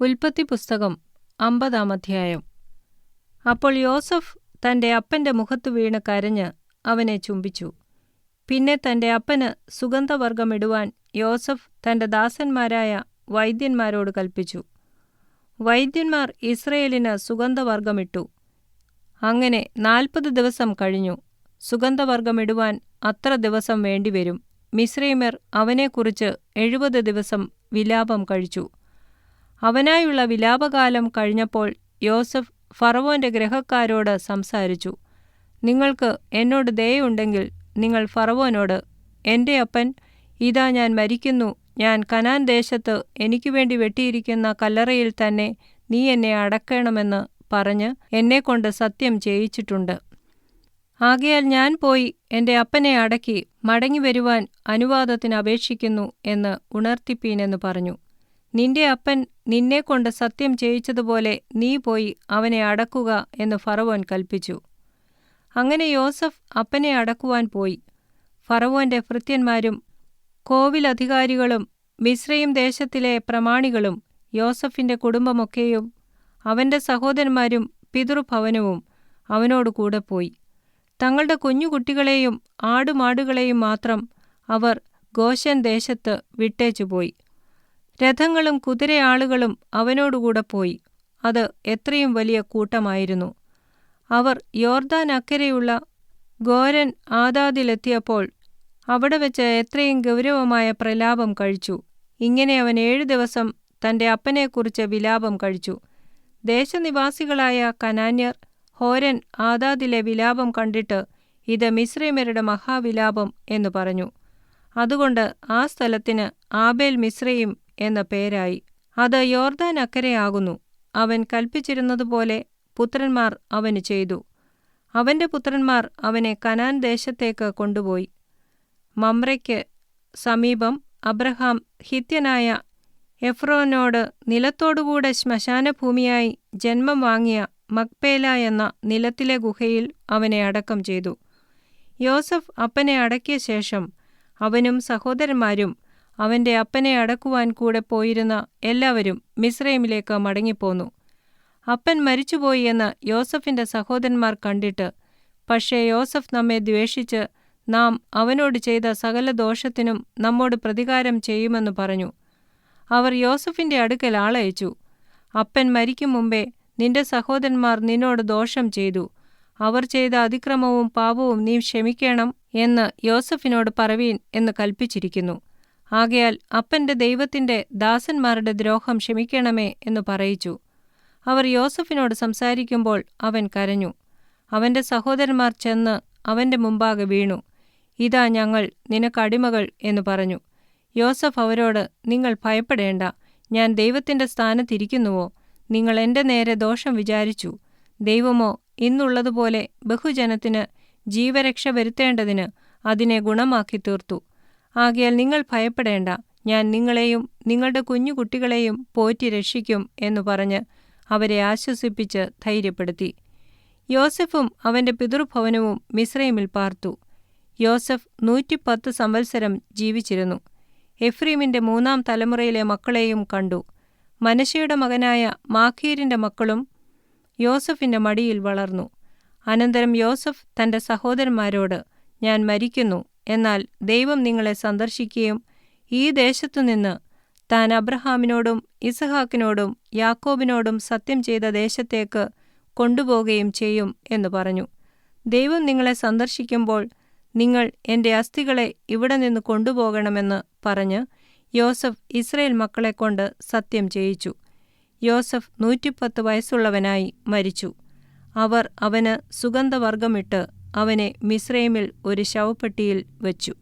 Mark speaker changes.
Speaker 1: ഉൽപ്പത്തി പുസ്തകം 50-ാം അധ്യായം. അപ്പോൾ യോസഫ് തന്റെ അപ്പന്റെ മുഖത്തു വീണ് കരഞ്ഞ് അവനെ ചുംബിച്ചു. പിന്നെ തന്റെ അപ്പന് സുഗന്ധവർഗ്ഗമിടുവാൻ യോസഫ് തന്റെ ദാസന്മാരായ വൈദ്യന്മാരോട് കൽപ്പിച്ചു. വൈദ്യന്മാർ ഇസ്രയേലിന് സുഗന്ധവർഗ്ഗമിട്ടു. അങ്ങനെ 40 ദിവസം കഴിഞ്ഞു. സുഗന്ധവർഗ്ഗമിടുവാൻ അത്ര ദിവസം വേണ്ടിവരും. മിസ്രയീമ്യർ അവനെക്കുറിച്ച് 70 ദിവസം വിലാപം കഴിച്ചു. അവനായുള്ള വിലാപകാലം കഴിഞ്ഞപ്പോൾ യോസഫ് ഫറവോന്റെ ഗൃഹക്കാരോട് സംസാരിച്ചു. നിങ്ങൾക്ക് എന്നോട് ദയയുണ്ടെങ്കിൽ നിങ്ങൾ ഫറവോനോട്, എന്റെ അപ്പൻ, ഇതാ ഞാൻ മരിക്കുന്നു, ഞാൻ കനാൻ ദേശത്ത് എനിക്കുവേണ്ടി വെട്ടിയിരിക്കുന്ന കല്ലറയിൽ തന്നെ നീ എന്നെ അടക്കണമെന്ന് പറഞ്ഞ് എന്നെക്കൊണ്ട് സത്യം ചെയ്യിച്ചിട്ടുണ്ട്. ആകയാൽ ഞാൻ പോയി എന്റെ അപ്പനെ അടക്കി മടങ്ങിവരുവാൻ അനുവാദത്തിന് അപേക്ഷിക്കുന്നു എന്ന് ഉണർത്തിപ്പീനെന്ന് പറഞ്ഞു. നിന്റെ അപ്പൻ നിന്നെക്കൊണ്ട് സത്യം ചെയ്യിച്ചതുപോലെ നീ പോയി അവനെ അടക്കുക എന്ന് ഫറവോൻ കൽപ്പിച്ചു. അങ്ങനെ യോസഫ് അപ്പനെ അടക്കുവാൻ പോയി. ഫറവോന്റെ ഭൃത്യന്മാരും കോവിലധികാരികളും മിസ്രയീം ദേശത്തിലെ പ്രമാണികളും യോസഫിന്റെ കുടുംബമൊക്കെയും അവന്റെ സഹോദരന്മാരും പിതൃഭവനവും അവനോട് കൂടെ പോയി. തങ്ങളുടെ കുഞ്ഞുകുട്ടികളെയും ആടുമാടുകളെയും മാത്രം അവർ ഗോശെൻ ദേശത്ത് വിട്ടേച്ചുപോയി. രഥങ്ങളും കുതിരയാളുകളും അവനോടുകൂടെ പോയി. അത് എത്രയും വലിയ കൂട്ടമായിരുന്നു. അവർ യോർദാൻ അക്കരെയുള്ള ഗോരൻ ആദാദിലെത്തിയപ്പോൾ അവിടെ വെച്ച് എത്രയും ഗൗരവമായ പ്രലാപം കഴിച്ചു. ഇങ്ങനെ അവൻ 7 ദിവസം തന്റെ അപ്പനെക്കുറിച്ച് വിലാപം കഴിച്ചു. ദേശനിവാസികളായ കനാന്യർ ഹോരൻ ആദാദിലെ വിലാപം കണ്ടിട്ട്, ഇത് മിസ്രയീമ്യരുടെ മഹാവിലാപം എന്നു പറഞ്ഞു. അതുകൊണ്ട് ആ സ്ഥലത്തിന് ആബേൽ മിസ്രയീം എന്ന പേരായി. അത് യോർദാൻ അക്കരെയാകുന്നു. അവൻ കൽപ്പിച്ചിരുന്നതുപോലെ പുത്രന്മാർ അവന് ചെയ്തു. അവന്റെ പുത്രന്മാർ അവനെ കനാൻ ദേശത്തേക്ക് കൊണ്ടുപോയി. മമ്രയ്ക്ക് സമീപം അബ്രഹാം ഹിത്യനായ എഫ്രോനോട് നിലത്തോടുകൂടെ ശ്മശാനഭൂമിയായി ജന്മം വാങ്ങിയ മക്പേല എന്ന നിലത്തിലെ ഗുഹയിൽ അവനെ അടക്കം ചെയ്തു. യോസഫ് അപ്പനെ അടക്കിയ ശേഷം അവനും സഹോദരന്മാരും അവന്റെ അപ്പനെ അടക്കുവാൻ കൂടെ പോയിരുന്ന എല്ലാവരും മിസ്രയീമിലേക്ക് മടങ്ങിപ്പോന്നു. അപ്പൻ മരിച്ചുപോയി എന്ന് യോസഫിന്റെ സഹോദരന്മാർ കണ്ടിട്ട്, പക്ഷേ യോസഫ് നമ്മെ ദ്വേഷിച്ച് നാം അവനോട് ചെയ്ത സകല ദോഷത്തിനും നമ്മോട് പ്രതികാരം ചെയ്യുമെന്ന് പറഞ്ഞു. അവർ യോസഫിന്റെ അടുക്കൽ ആളയച്ചു. അപ്പൻ മരിക്കും മുമ്പേ നിന്റെ സഹോദരന്മാർ നിന്നോട് ദോഷം ചെയ്തു. അവർ ചെയ്ത അതിക്രമവും പാപവും നീ ക്ഷമിക്കണം എന്ന് യോസഫിനോട് പറവീൻ എന്ന് കൽപ്പിച്ചിരിക്കുന്നു. ആകയാൽ അപ്പന്റെ ദൈവത്തിന്റെ ദാസന്മാരുടെ ദ്രോഹം ക്ഷമിക്കണമേ എന്ന് പറയിച്ചു. അവർ യോസഫിനോട് സംസാരിക്കുമ്പോൾ അവൻ കരഞ്ഞു. അവന്റെ സഹോദരന്മാർ ചെന്ന് അവന്റെ മുമ്പാകെ വീണു. ഇതാ ഞങ്ങൾ നിനക്കടിമകൾ എന്ന് പറഞ്ഞു. യോസഫ് അവരോട്, നിങ്ങൾ ഭയപ്പെടേണ്ട, ഞാൻ ദൈവത്തിന്റെ സ്ഥാനത്തിരിക്കുന്നുവോ? നിങ്ങൾ എന്റെ നേരെ ദോഷം വിചാരിച്ചു. ദൈവമോ ഇന്നുള്ളതുപോലെ ബഹുജനത്തിന് ജീവരക്ഷ വരുത്തേണ്ടതിന് അതിനെ ഗുണമാക്കി തീർത്തു. ആകയാൽ നിങ്ങൾ ഭയപ്പെടേണ്ട, ഞാൻ നിങ്ങളെയും നിങ്ങളുടെ കുഞ്ഞുകുട്ടികളെയും പോറ്റി രക്ഷിക്കും എന്നു പറഞ്ഞ് അവരെ ആശ്വസിപ്പിച്ച് ധൈര്യപ്പെടുത്തി. യോസഫും അവന്റെ പിതൃഭവനവും മിസ്രയീമിൽ പാർത്തു. യോസഫ് 110 സംവത്സരം ജീവിച്ചിരുന്നു. എഫ്രീമിന്റെ 3-ാം തലമുറയിലെ മക്കളെയും കണ്ടു. മനശ്ശെയുടെ മകനായ മാഖീരിന്റെ മക്കളും യോസഫിന്റെ മടിയിൽ വളർന്നു. അനന്തരം യോസഫ് തന്റെ സഹോദരന്മാരോട്, ഞാൻ മരിക്കുന്നു, എന്നാൽ ദൈവം നിങ്ങളെ സന്ദർശിക്കുകയും ഈ ദേശത്തുനിന്ന് താൻ അബ്രഹാമിനോടും ഇസഹാക്കിനോടും യാക്കോബിനോടും സത്യം ചെയ്ത ദേശത്തേക്ക് കൊണ്ടുപോകുകയും ചെയ്യും എന്ന് പറഞ്ഞു. ദൈവം നിങ്ങളെ സന്ദർശിക്കുമ്പോൾ നിങ്ങൾ എന്റെ അസ്ഥികളെ ഇവിടെ നിന്ന് കൊണ്ടുപോകണമെന്ന് പറഞ്ഞ് യോസഫ് ഇസ്രയേൽ മക്കളെക്കൊണ്ട് സത്യം ചെയ്യിച്ചു. യോസഫ് 110 വയസ്സുള്ളവനായി മരിച്ചു. അവർ അവന് സുഗന്ധവർഗ്ഗമിട്ട് അവനെ മിസ്രയീമിൽ ഒരു ശവപ്പെട്ടിയിൽ വച്ചു.